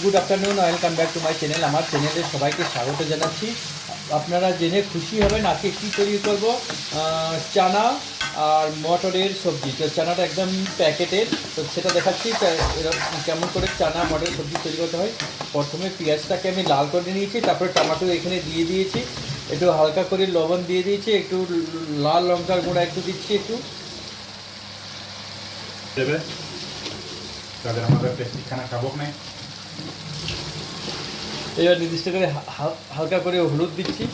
Good afternoon, welcome back to my channel. আমার চ্যানেলে সবাইকে স্বাগত জানাচ্ছি। আপনারা জেনে খুশি হবেন আজকে কী তৈরি করব, চানা আর মটরের সবজি। তো চানাটা একদম প্যাকেটের, তো সেটা দেখাচ্ছি এরকম কেমন করে চানা মটরের সবজি তৈরি করতে হয়। প্রথমে পেঁয়াজটাকে আমি লাল করে নিয়েছি, তারপরে টমেটো এখানে দিয়ে দিয়েছি, একটু হালকা করে লবণ দিয়ে দিয়েছি, একটু লাল লঙ্কার গুঁড়া একটু দিচ্ছি একটু দেবে, তাদের আমাদের টেস্টি খানা খাবো না। এবার নির্দিষ্ট করে হালকা করে হলুদ দিচ্ছি,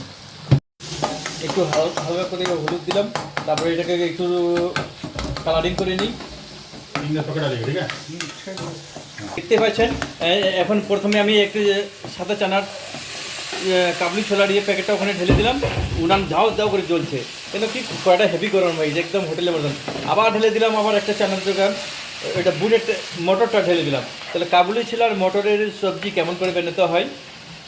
একটু হালকা করে হলুদ দিলাম, তারপরে এটাকে একটু কালারিং করে নিই। দেখতে পাচ্ছেন এখন প্রথমে আমি একটু সাদা চানার কাবলি ছোলা দিয়ে প্যাকেটটা ওখানে ঢেলে দিলাম। উনান ঝাউ দাও করে জ্বলছে, কেন কি কয়টা হেভি গরম হয়েছে একদম হোটেলের মতন। আবার ঢেলে দিলাম, আবার একটা চানার দোকান ওইটা বুলেট মটরটা ঢেলে দিলাম। তাহলে কাবুলি ছোলা আর মটরের সবজি কেমন করে বানাতে হয়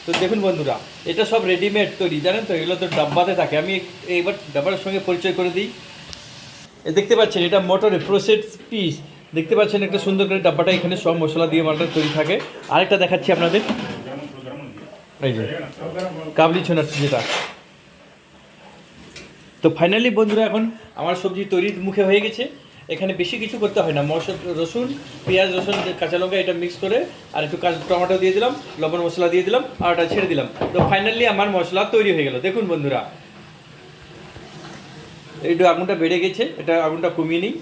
তো দেখুন বন্ধুরা, এটা সব রেডিমেড তৈরি, জানেন তো, এগুলো তো ডাব্বাতে থাকে। আমি এইবার ডাব্বার সঙ্গে পরিচয় করে দিই। দেখতে পাচ্ছেন এটা মটরের প্রসেস পিস, দেখতে পাচ্ছেন একটা সুন্দর করে ডাব্বাটা, এখানে সব মশলা দিয়ে মটর তৈরি থাকে। আরেকটা দেখাচ্ছি আপনাদের, এই যে কাবলি ছোনা যেটা। তো ফাইনালি বন্ধুরা এখন আমার সবজি তৈরির মুখে হয়ে গেছে। এখানে বেশি কিছু করতে হয় না, রসুন, পেঁয়াজ, রসুন, কাঁচা লঙ্কা এটা মিক্স করে আর একটু টমেটো দিয়ে দিলাম, লবণ মশলা দিয়ে দিলাম আর ওটা ছেড়ে দিলাম। তো ফাইনালি আমার মশলা তৈরি হয়ে গেল। দেখুন বন্ধুরা, একটু আগুনটা বেড়ে গেছে, এটা আগুনটা কমিয়ে নিই।